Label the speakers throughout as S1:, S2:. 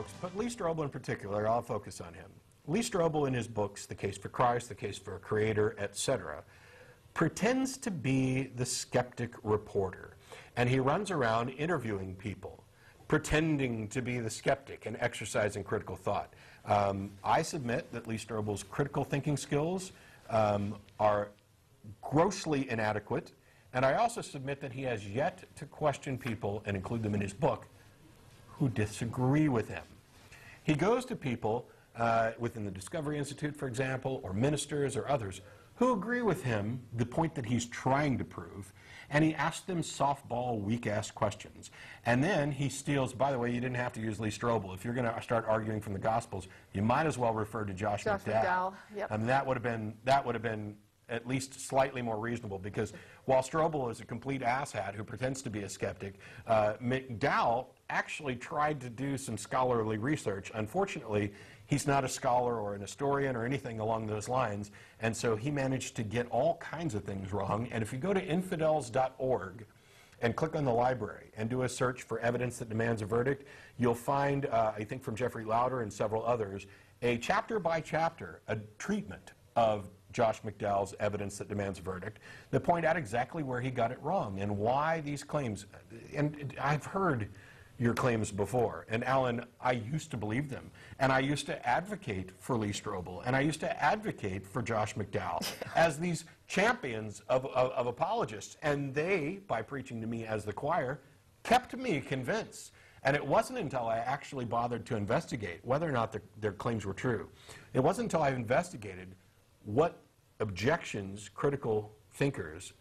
S1: books, but Lee Strobel in particular, I'll focus on him. Lee Strobel in his books, The Case for Christ, The Case for a Creator, etc., pretends to be the skeptic reporter. And he runs around interviewing people, pretending to be the skeptic and exercising critical thought. I submit that Lee Strobel's critical thinking skills are grossly inadequate, and I also submit that he has yet to question people, and include them in his book, who disagree with him. He goes to people within the Discovery Institute, for example, or ministers or others, who agree with him, the point that he's trying to prove, and he asks them softball, weak-ass questions. And then he steals, by the way, you didn't have to use Lee Strobel. If you're going to start arguing from the Gospels, you might as well refer to Josh McDowell.
S2: Yep.
S1: I mean, that would have been at least slightly more reasonable, because while Strobel is a complete asshat who pretends to be a skeptic, McDowell actually tried to do some scholarly research. Unfortunately, he's not a scholar or an historian or anything along those lines, and so he managed to get all kinds of things wrong. And if you go to infidels.org and click on the library and do a search for evidence that demands a verdict, you'll find, I think from Jeffrey Lauder and several others, a chapter by chapter, a treatment of Josh McDowell's evidence that demands a verdict, that point out exactly where he got it wrong and why these claims. And I've heard your claims before, and Alan, I used to believe them, and I used to advocate for Lee Strobel, and I used to advocate for Josh McDowell as these champions of apologists, and they, by preaching to me as the choir, kept me convinced. And it wasn't until I actually bothered to investigate whether or not their claims were true. It wasn't until I investigated what objections critical thinkers,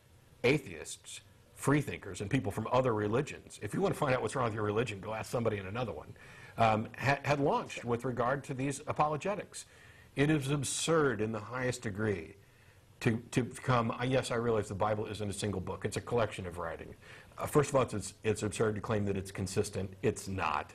S1: atheists, free thinkers, and people from other religions, if you want to find out what's wrong with your religion, go ask somebody in another one, had launched with regard to these apologetics. It is absurd in the highest degree to come, yes, I realize the Bible isn't a single book. It's a collection of writing. First of all, it's absurd to claim that it's consistent. It's not.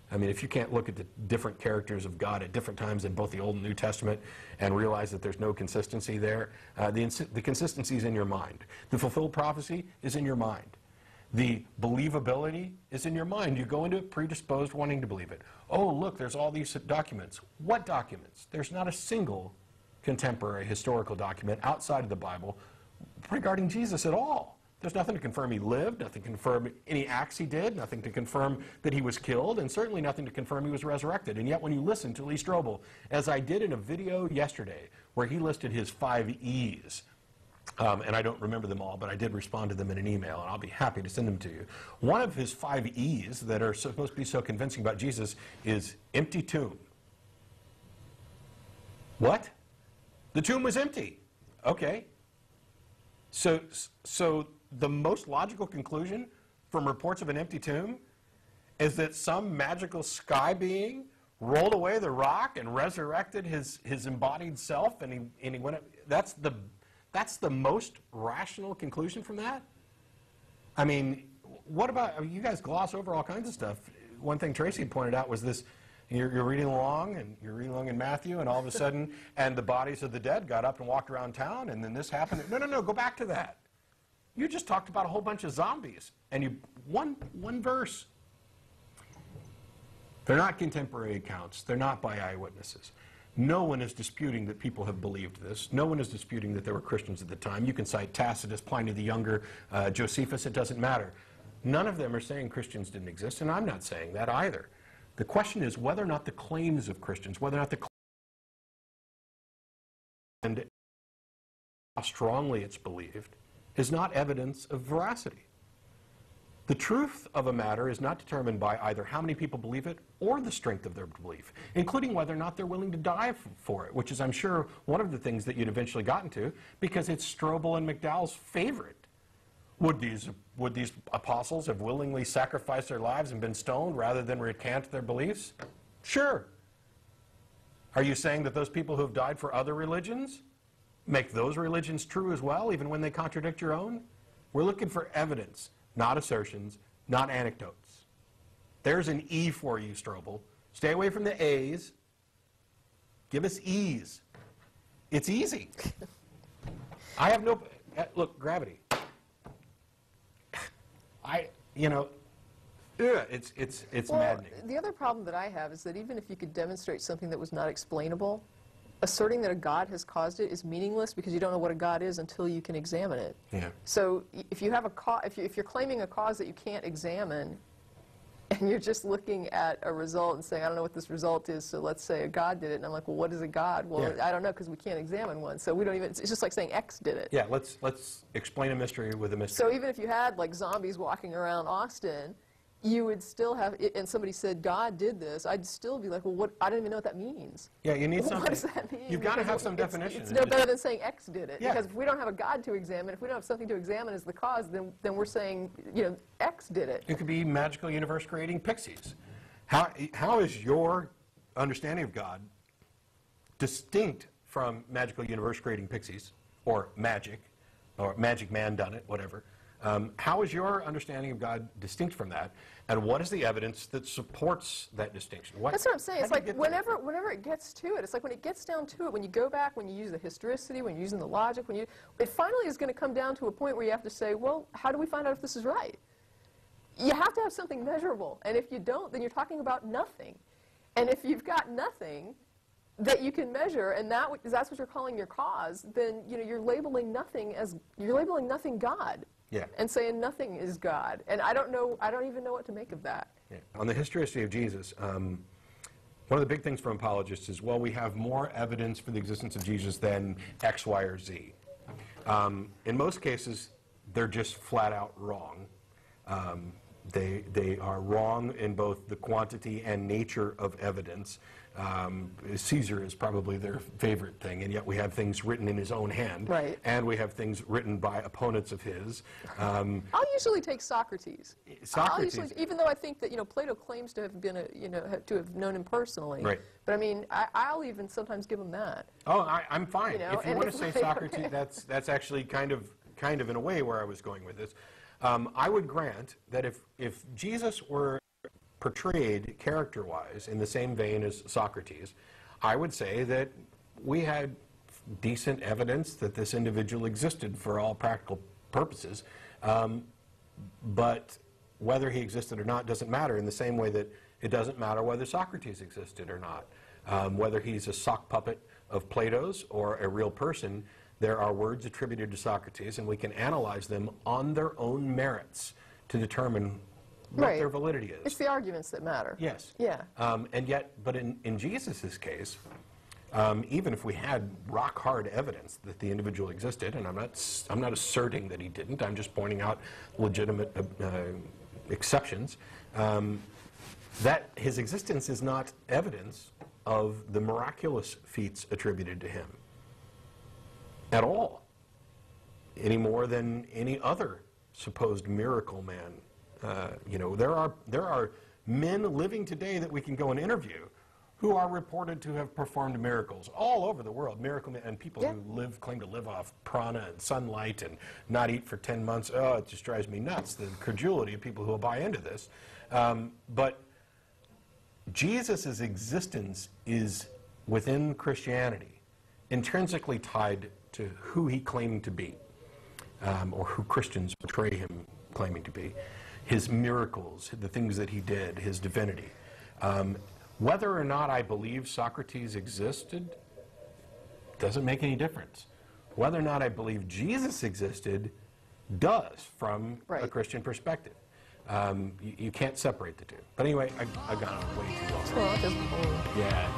S1: I mean, if you can't look at the different characters of God at different times in both the Old and New Testament and realize that there's no consistency there, the consistency is in your mind. The fulfilled prophecy is in your mind. The believability is in your mind. You go into it predisposed wanting to believe it. Oh, look, there's all these documents. What documents? There's not a single contemporary historical document outside of the Bible regarding Jesus at all. There's nothing to confirm he lived, nothing to confirm any acts he did, nothing to confirm that he was killed, and certainly nothing to confirm he was resurrected. And yet when you listen to Lee Strobel, as I did in a video yesterday, where he listed his 5 E's, and I don't remember them all, but I did respond to them in an email, and I'll be happy to send them to you. One of his 5 E's that are supposed to be so convincing about Jesus is empty tomb. What? The tomb was empty. Okay. So the most logical conclusion from reports of an empty tomb is that some magical sky being rolled away the rock and resurrected his embodied self, and he went up. That's the most rational conclusion from that? I mean, what about, I mean, you guys gloss over all kinds of stuff. One thing Tracy pointed out was this, you're reading along, and you're reading along in Matthew, and all of a sudden, and the bodies of the dead got up and walked around town, and then this happened. No, go back to that. You just talked about a whole bunch of zombies, and one verse. They're not contemporary accounts. They're not by eyewitnesses. No one is disputing that people have believed this. No one is disputing that there were Christians at the time. You can cite Tacitus, Pliny the Younger, Josephus, it doesn't matter. None of them are saying Christians didn't exist, and I'm not saying that either. The question is whether or not the claims of Christians, whether or not the and how strongly it's believed, is not evidence of veracity. The truth of a matter is not determined by either how many people believe it or the strength of their belief, including whether or not they're willing to die for it, which is, I'm sure, one of the things that you'd eventually gotten to, because it's Strobel and McDowell's favorite. Would these apostles have willingly sacrificed their lives and been stoned rather than recant their beliefs? Sure. Are you saying that those people who have died for other religions make those religions true as well, even when they contradict your own? We're looking for evidence, not assertions, not anecdotes. There's an E for you, Strobel. Stay away from the A's. Give us E's. It's easy. I have no... Look, gravity. Yeah, it's maddening.
S2: The other problem that I have is that even if you could demonstrate something that was not explainable, asserting that a God has caused it is meaningless because you don't know what a God is until you can examine it.
S1: Yeah.
S2: So if you have if you're claiming a cause that you can't examine, and you're just looking at a result and saying, I don't know what this result is, so let's say a God did it, and I'm like, well, what is a God? Well,
S1: Yeah.
S2: I don't know because we can't examine one, so we don't even. It's just like saying X did it.
S1: Yeah, let's explain a mystery with a mystery.
S2: So even if you had like zombies walking around Austin, you would still have, and somebody said God did this, I'd still be like, well, what? I don't even know what that means.
S1: Yeah, you need something.
S2: What does that mean?
S1: You've got to
S2: Because
S1: have some definition.
S2: It's no better than saying X did it.
S1: Yeah.
S2: Because if we don't have a God to examine, if we don't have something to examine as the cause, then we're saying, X did it.
S1: It could be magical universe creating pixies. How is your understanding of God distinct from magical universe creating pixies, or magic man done it, whatever? How is your understanding of God distinct from that? And what is the evidence that supports that distinction?
S2: That's what I'm saying. It's like whenever it gets to it, it's like when it gets down to it, when you go back, when you use the historicity, when you're using the logic, it finally is going to come down to a point where you have to say, well, how do we find out if this is right? You have to have something measurable. And if you don't, then you're talking about nothing. And if you've got nothing that you can measure, and that's what you're calling your cause, then you're labeling nothing God.
S1: Yeah.
S2: And saying nothing is God. And I don't even know what to make of that.
S1: Yeah. On the historicity of Jesus, one of the big things for apologists is, well, we have more evidence for the existence of Jesus than X, Y, or Z. In most cases, they're just flat out wrong. They are wrong in both the quantity and nature of evidence. Caesar is probably their favorite thing, and yet we have things written in his own hand,
S2: right.
S1: And we have things written by opponents of his.
S2: I'll usually take Socrates.
S1: Socrates,
S2: even though I think that Plato claims to have been to have known him personally.
S1: Right.
S2: But I mean, I'll even sometimes give him that.
S1: Oh, I'm fine. If you want to say
S2: like,
S1: Socrates,
S2: okay.
S1: that's actually kind of in a way where I was going with this. I would grant that if Jesus were portrayed character-wise in the same vein as Socrates, I would say that we had decent evidence that this individual existed for all practical purposes, but whether he existed or not doesn't matter, in the same way that it doesn't matter whether Socrates existed or not. Whether he's a sock puppet of Plato's or a real person, there are words attributed to Socrates, and we can analyze them on their own merits to determine what their validity is.
S2: It's the arguments that matter.
S1: Yes.
S2: Yeah.
S1: And yet, but in Jesus' case, even if we had rock-hard evidence that the individual existed, and I'm not asserting that he didn't, I'm just pointing out legitimate exceptions, that his existence is not evidence of the miraculous feats attributed to him at all, any more than any other supposed miracle man. There are men living today that we can go and interview who are reported to have performed miracles all over the world. Miracle men, and people who claim to live off prana and sunlight and not eat for 10 months. Oh, it just drives me nuts, the credulity of people who will buy into this. But Jesus' existence is, within Christianity, intrinsically tied to who he claimed to be, or who Christians portray him claiming to be. His miracles, the things that he did, his divinity. Whether or not I believe Socrates existed doesn't make any difference. Whether or not I believe Jesus existed does, from a Christian perspective. You can't separate the two. But anyway, I've gone on way too long.
S2: Well,
S1: Yeah.